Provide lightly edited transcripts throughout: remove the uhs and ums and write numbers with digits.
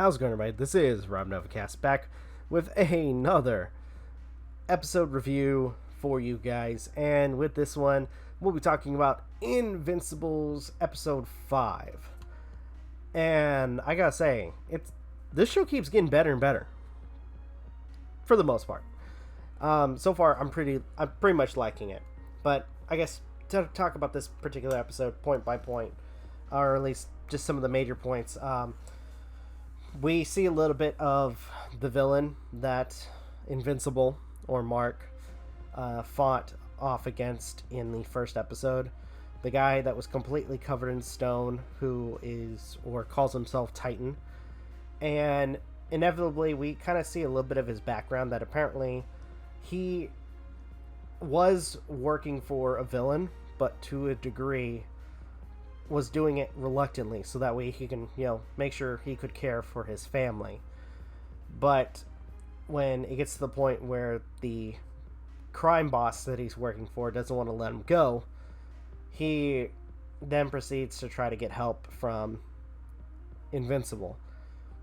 How's it going, everybody? This is Rob Novakast back with another episode review for you guys. And with this one, we'll be talking about Invincible's episode 5. And I gotta say, this show keeps getting better and better. For the most part. So far, I'm pretty much liking it. But I guess to talk about this particular episode point by point, or at least just some of the major points, we see a little bit of the villain that Invincible, or Mark, fought off against in the first episode. The guy that was completely covered in stone, who is, or calls himself Titan. And inevitably, we kind of see a little bit of his background, that apparently he was working for a villain, but to a degree was doing it reluctantly, so that way he can, make sure he could care for his family. But when it gets to the point where the crime boss that he's working for doesn't want to let him go, he then proceeds to try to get help from Invincible,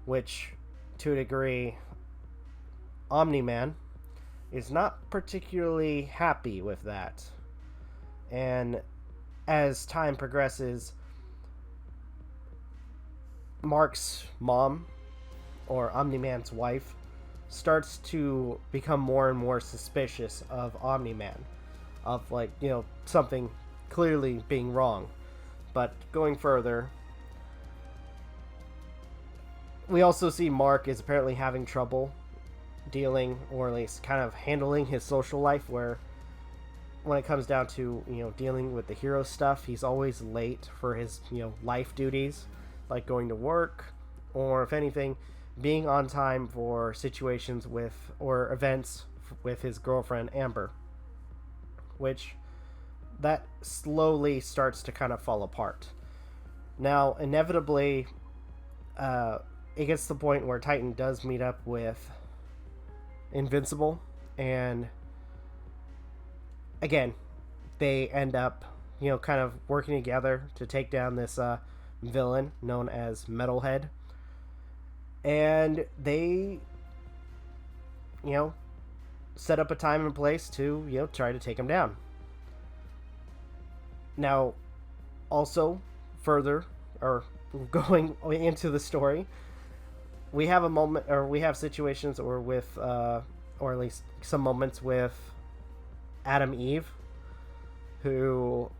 which, to a degree, Omni-Man is not particularly happy with that. And as time progresses, Mark's mom, or Omni-Man's wife, starts to become more and more suspicious of Omni-Man, of something clearly being wrong. But going further, we also see Mark is apparently having trouble dealing, or at least kind of handling, his social life, where when it comes down to, dealing with the hero stuff, he's always late for his, life duties, like going to work, or if anything, being on time for situations with, or events with his girlfriend, Amber. Which, that slowly starts to kind of fall apart. Now, inevitably, it gets to the point where Titan does meet up with Invincible, and again, they end up, kind of working together to take down this villain known as Metalhead. And they, set up a time and place to, try to take him down. Now, also, further, or going into the story, we have a moment, or we have situations, or with, or at least some moments with Adam Eve, who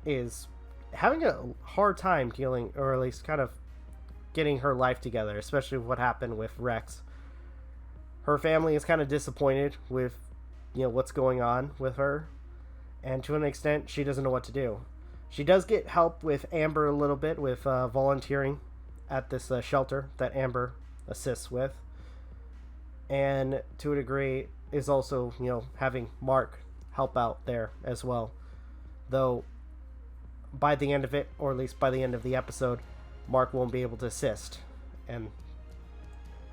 is having a hard time dealing, or at least kind of getting her life together, especially what happened with Rex. Her family is kind of disappointed with, what's going on with her, and to an extent, she doesn't know what to do. She does get help with Amber a little bit, with volunteering at this shelter that Amber assists with, and to a degree is also, having Mark help out there as well. Though, by the end of it, or at least by the end of the episode, Mark won't be able to assist. And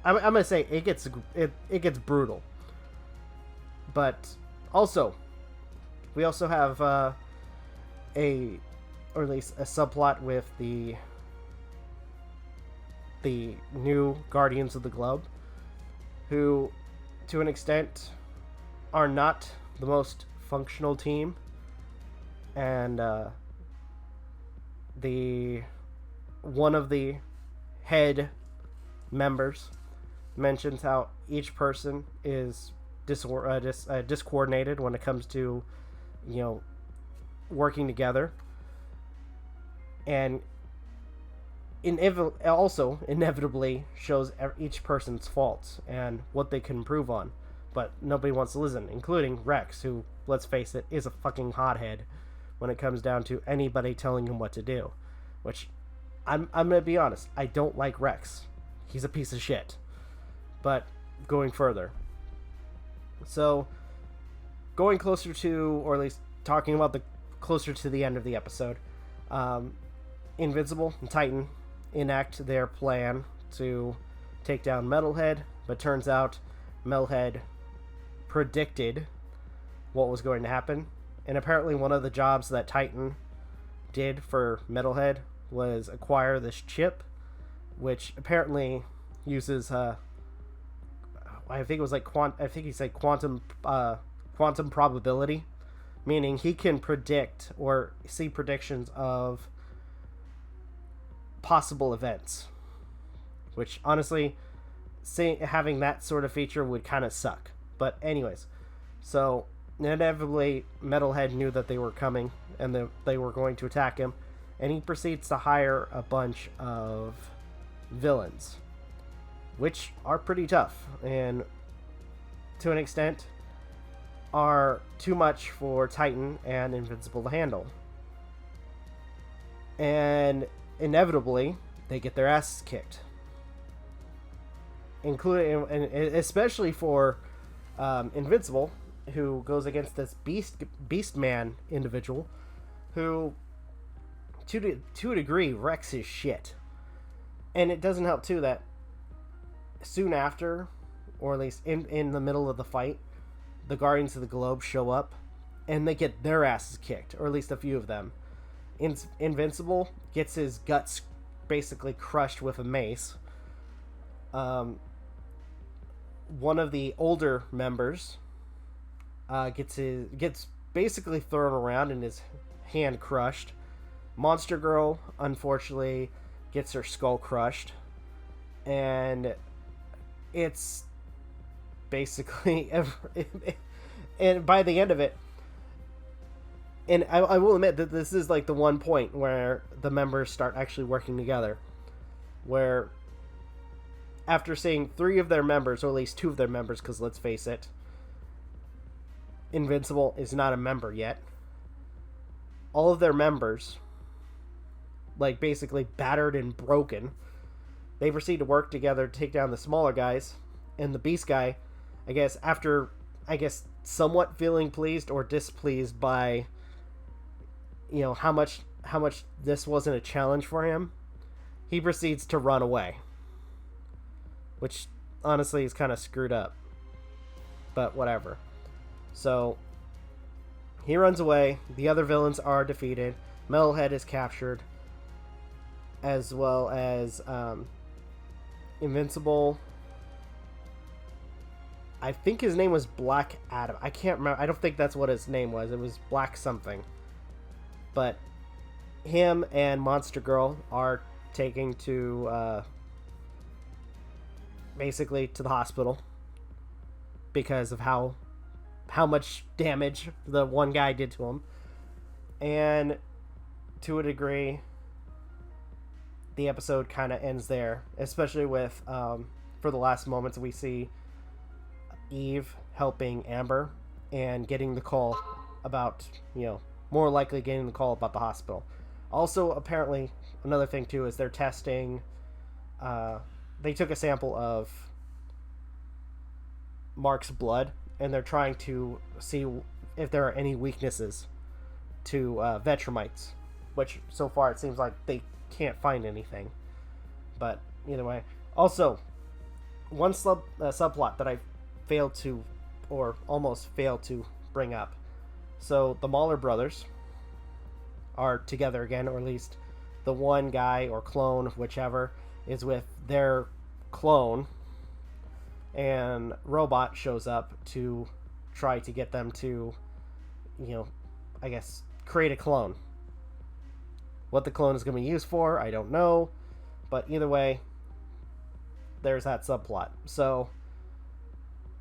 I'm going to say it gets brutal. But also, we also have or at least a subplot with the new Guardians of the Globe, who, to an extent, are not the most functional team. And one of the head members mentions how each person is discoordinated when it comes to, working together, and also inevitably shows each person's faults and what they can improve on. But nobody wants to listen, including Rex, who, let's face it, is a fucking hothead when it comes down to anybody telling him what to do. Which, I'm gonna be honest, I don't like Rex. He's a piece of shit. But, going further. So, going closer to, or at least talking about closer to the end of the episode, Invincible and Titan enact their plan to take down Metalhead, but turns out Metalhead predicted what was going to happen. And apparently one of the jobs that Titan did for Metalhead was acquire this chip, which apparently uses I think it was like I think he said quantum probability, meaning he can predict or see predictions of possible events, which honestly, having that sort of feature would kind of suck. But anyways, so inevitably Metalhead knew that they were coming and that they were going to attack him, and he proceeds to hire a bunch of villains, which are pretty tough and to an extent are too much for Titan and Invincible to handle. And inevitably, they get their asses kicked. Including, and especially for Invincible, who goes against this beast man individual, who, to a degree, wrecks his shit. And it doesn't help, too, that soon after, or at least in the middle of the fight, the Guardians of the Globe show up, and they get their asses kicked, or at least a few of them. Invincible gets his guts basically crushed with a mace. One of the older members gets basically thrown around and his hand crushed. Monster Girl, unfortunately, gets her skull crushed. And it's basically... and by the end of it, and I will admit that this is like the one point where the members start actually working together. Where after seeing 3 of their members, or at least 2 of their members, because let's face it, Invincible is not a member yet. All of their members, like basically battered and broken, they proceed to work together to take down the smaller guys. And the beast guy, I guess, after, somewhat feeling pleased or displeased by, how much this wasn't a challenge for him, he proceeds to run away. Which, honestly, is kind of screwed up. But whatever. So, he runs away. The other villains are defeated. Metalhead is captured. As well as Invincible. I think his name was Black Adam. I can't remember. I don't think that's what his name was. It was Black something. But him and Monster Girl are taken to basically to the hospital because of how much damage the one guy did to him. And to a degree, the episode kind of ends there, especially with for the last moments we see Eve helping Amber and getting the call about, more likely getting the call about the hospital. Also, apparently, another thing too is they're testing, they took a sample of Mark's blood, and they're trying to see if there are any weaknesses to Vetramites, which so far it seems like they can't find anything. But either way. Also, one subplot that I failed to, or almost failed to bring up. So the Mahler brothers are together again, or at least the one guy or clone, whichever, is with their clone, and Robot shows up to try to get them to, create a clone. What the clone is going to be used for, I don't know, but either way, there's that subplot. So,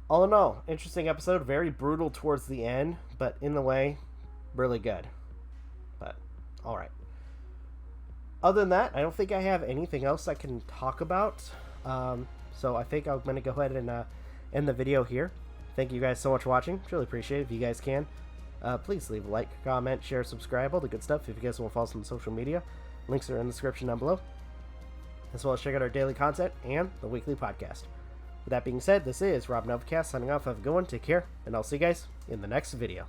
all in all, interesting episode, very brutal towards the end, but in the way, really good. But, alright. Other than that, I don't think I have anything else I can talk about. So I think I'm going to go ahead and end the video here. Thank you guys so much for watching. Really appreciate it. If you guys can, please leave a like, comment, share, subscribe, all the good stuff. If you guys want to follow us on social media, links are in the description down below. As well as check out our daily content and the weekly podcast. With that being said, this is Novakast signing off. Have a good one. Take care, and I'll see you guys in the next video.